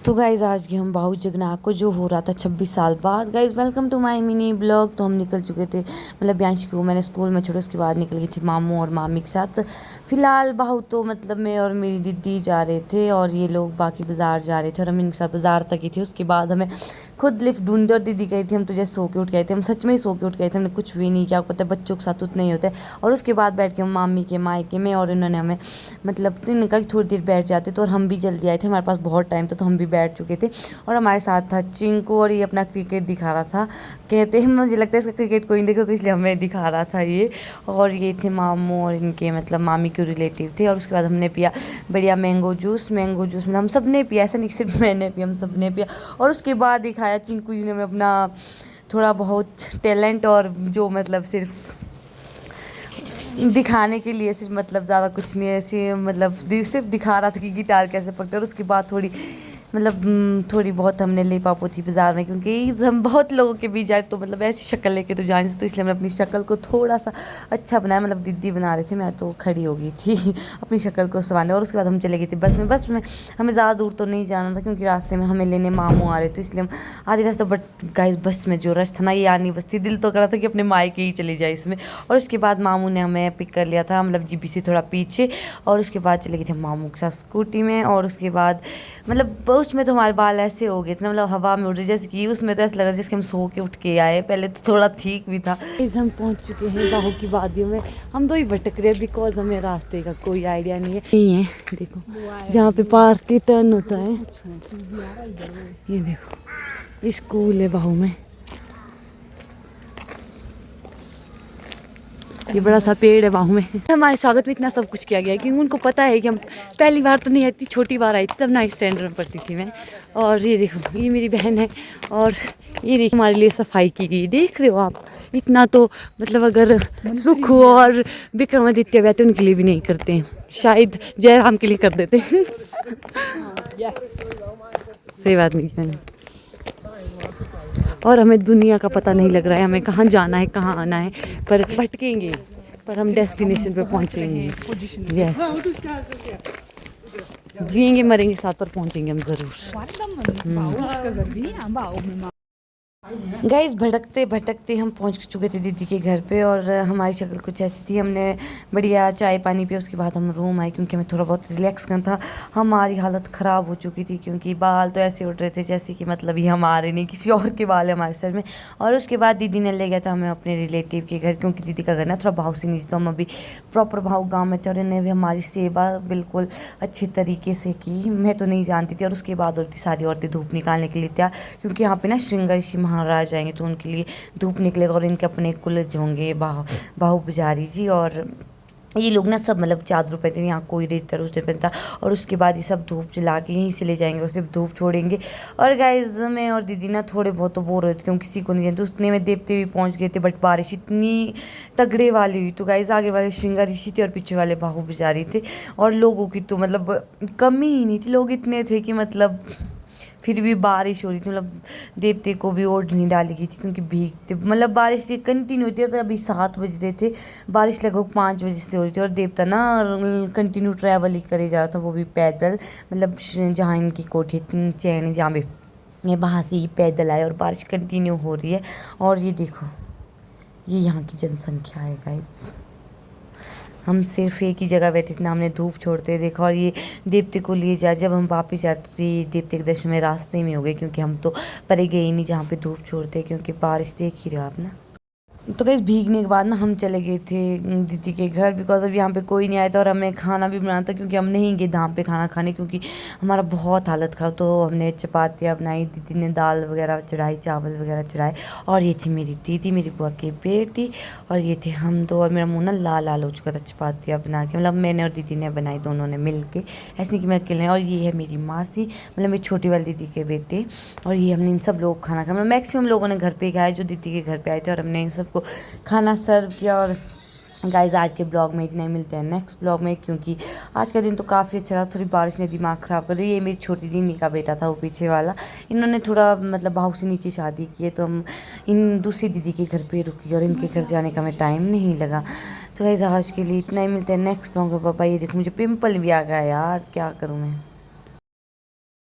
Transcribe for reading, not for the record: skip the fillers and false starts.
तो गाइज़ आज के हम बाहू जगन्नाथ को जो हो रहा था 26 साल बाद। Guys welcome to my mini vlog. तो हम निकल चुके थे, मतलब ब्यांश को मैंने स्कूल में छोड़ा, उसके बाद निकल गई थी मामू और मामी के साथ। फ़िलहाल बाहू तो मतलब मैं और मेरी दीदी जा रहे थे और ये लोग बाकी बाज़ार जा रहे थे और हम इनके साथ बाज़ार तक ही थे। उसके बाद हमें खुद लिफ्ट ढूंढे और दीदी गई थी, हम तो जैसे सो के उठ गए थे। हम सच में ही सो के उठ गए थे, हमने कुछ भी नहीं किया। पता है बच्चों के साथ उतना ही होता है। और उसके बाद बैठ के हम मामी के मायके में, और इन्होंने हमें मतलब इन्होंने कहा कि थोड़ी देर बैठ जाते। तो और हम भी जल्दी आए थे, हमारे पास बहुत टाइम था, तो हम भी बैठ चुके थे। और हमारे साथ था चिंकू और ये अपना क्रिकेट दिखा रहा था। कहते हैं मुझे लगता है इसका क्रिकेट कोई नहीं देखता, तो इसलिए हमें दिखा रहा था ये। और ये थे मामू और इनके मतलब मामी के रिलेटिव थे। और उसके बाद हमने पिया बढ़िया मैंगो जूस मतलब हम सब ने पिया, ऐसा नहीं सिर्फ मैंने पिया, हम सब ने पिया। और उसके बाद दिखाया चिंकू जी ने हमें अपना थोड़ा बहुत टैलेंट, और जो मतलब सिर्फ दिखाने के लिए, सिर्फ मतलब ज़्यादा कुछ नहीं, ऐसे मतलब सिर्फ दिखा रहा था कि गिटार कैसे पकड़ते। और उसके बाद मतलब थोड़ी बहुत हमने ले पापो थी बाज़ार में, क्योंकि हम बहुत लोगों के बीच जाए तो मतलब ऐसी शक्ल लेके तो जाने से, तो इसलिए हमने अपनी शक्ल को थोड़ा सा अच्छा बनाया। मतलब दीदी बना रही थी, मैं तो खड़ी हो गई थी अपनी शक्ल को संवारने। और उसके बाद हम चले गए थे बस में हमें ज़्यादा दूर तो नहीं जाना था, क्योंकि रास्ते में हमें लेने मामू आ रहे थे, इसलिए हम आधी रास्ते। बट गाइस बस में जो रश था ना, ये आनी बस थी, दिल तो कर रहा था कि अपने मायके ही चली जाए इसमें। और उसके बाद मामू ने हमें पिक कर लिया था, मतलब जीबी से थोड़ा पीछे। और उसके बाद चले गए थे मामू के साथ स्कूटी में। और उसके बाद मतलब उसमें तो हमारे बाल ऐसे हो गए थे ना, मतलब हवा में उड़ रहे, जैसे कि उसमें तो ऐसा लग रहा है जैसे कि हम सो के उठ के आए। पहले तो थोड़ा ठीक भी था। इस हम पहुंच चुके हैं बाहू की वादियों में। हम तो ही भटक रहे हैं, बिकॉज हमें रास्ते का कोई आइडिया नहीं है। नहीं है, देखो जहाँ पे पार्क की टर्न होता है, ये देखो स्कूल है बाहू में। ये बड़ा सा पेड़ है बाहू में। हमारे स्वागत में इतना सब कुछ किया गया है, क्योंकि उनको पता है कि हम पहली बार तो नहीं आई थी, छोटी बार आई थी, तब 9th स्टैंडर्ड में पढ़ती थी मैं। और ये देखो ये मेरी बहन है, और ये देखो हमारे लिए सफाई की गई, देख रहे हो आप। इतना तो मतलब अगर सुख और विक्रमादित्य वैसे उनके लिए भी नहीं करते हैं, शायद जयराम के लिए कर देते हैं। सही बात नहीं है। और हमें दुनिया का पता नहीं लग रहा है, हमें कहाँ जाना है कहाँ आना है, पर भटकेंगे, पर हम डेस्टिनेशन पे पहुँचेंगे। यस, जिएंगे मरेंगे साथ, पर पहुँचेंगे हम ज़रूर। गाइस भटकते भटकते हम पहुंच चुके थे दीदी के घर पे। और हमारी शक्ल कुछ ऐसी थी, हमने बढ़िया चाय पानी पिया, उसके बाद हम रूम आए, क्योंकि हमें थोड़ा बहुत रिलैक्स करना था। हमारी हालत ख़राब हो चुकी थी, क्योंकि बाल तो ऐसे उड़ रहे थे जैसे कि मतलब ये हमारे नहीं, किसी और के बाल है हमारे सर में। और उसके बाद दीदी ने ले गया था हमें अपने रिलेटिव के घर, क्योंकि दीदी का घर ना थोड़ा भाव से नीचे, तो हम अभी प्रॉपर भाव गाँव में थे। और इन्हें भी हमारी सेवा बिल्कुल अच्छे तरीके से की, मैं तो नहीं जानती थी। और उसके बाद और सारी औरतें धूप निकालने के लिए तैयार, क्योंकि यहाँ पे ना श्रृंगार ऋषि महाराज जाएंगे, तो उनके लिए धूप निकलेगा। और इनके अपने कुलज होंगे बाहू पुजारी जी। और ये लोग ना सब मतलब चादर पहनते हैं, यहाँ कोई रेस्टर उस पहनता। और उसके बाद ये सब धूप जला के यहीं से ले जाएंगे और सिर्फ धूप छोड़ेंगे। और गाइज मैं और दीदी ना थोड़े बहुत तो बोर रहे थे, क्योंकि किसी को नहीं जानते। उतने में देवते भी पहुँच गए थे, बट बारिश इतनी तगड़े वाली हुई। तो गाइज आगे वाले श्रृंगार ऋषि थे और पीछे वाले बाहू पुजारी थे। और लोगों की तो मतलब कमी ही नहीं थी, लोग इतने थे कि मतलब फिर भी बारिश हो रही थी, मतलब देवते को भी ओढ़नी डाली गई थी, क्योंकि भीगते मतलब बारिश कंटिन्यू होती है। तो अभी 7 बज रहे थे, बारिश लगभग 5 बजे से हो रही थी। और देवता ना कंटिन्यू ट्रैवल ही करे जा रहा था, वो भी पैदल। मतलब जहाँ इनकी कोठी चैन जहाँ पे ये वहाँ से ही पैदल आए, और बारिश कंटिन्यू हो रही है। और ये देखो ये यहाँ की जनसंख्या है गाइस। हम सिर्फ एक ही जगह बैठे थे ना, हमने धूप छोड़ते देखा। और ये देवते को लिए जा, जब हम वापस जाते तो ये देवते के दर्शन में रास्ते में हो गए, क्योंकि हम तो परे गए ही नहीं जहाँ पे धूप छोड़ते, क्योंकि बारिश देख ही रहे हो आप ना। तो गाइस भीगने के बाद ना हम चले गए थे दीदी के घर, बिकॉज अब यहाँ पे कोई नहीं आया था। और हमें खाना भी बनाना था, क्योंकि हम नहीं गए धाम पे खाना खाने, क्योंकि हमारा बहुत हालत खराब। तो हमने चपातियाँ बनाई, दीदी ने दाल वगैरह चढ़ाई, चावल वगैरह चढ़ाए। और ये थी मेरी दीदी, मेरी बुआ की बेटी, और ये थे हम दो। और मेरा मुँह ना लाल लाल हो चुका था चपातियाँ बना के, मतलब मैंने और दीदी ने बनाई, दोनों ने मिल के, ऐसे नहीं कि मैं अकेले। और ये है मेरी मासी, मतलब मेरी छोटी वाली दीदी के बेटे। और ये हमने इन सब लोग खाना खाया, मतलब मैक्सिमम लोगों ने घर पे खाया जो दीदी के घर पे आए थे। और हमने इन सबको खाना सर्व किया। और गाइज आज के ब्लॉग में इतना ही, मिलते हैं नेक्स्ट ब्लॉग में, क्योंकि आज का दिन तो काफ़ी अच्छा रहा। थोड़ी बारिश ने दिमाग ख़राब कर रही है। ये मेरी छोटी दीदी का बेटा था, वो पीछे वाला, इन्होंने थोड़ा मतलब भाव से नीचे शादी की है, तो हम इन दूसरी दीदी के घर पे रुकी, और इनके घर जाने का हमें टाइम नहीं लगा। तो गाइज आज के लिए इतना ही, मिलते हैं नेक्स्ट ब्लॉग में। पापा ये देखो मुझे पिंपल भी आ गया यार, क्या करूँ मैं।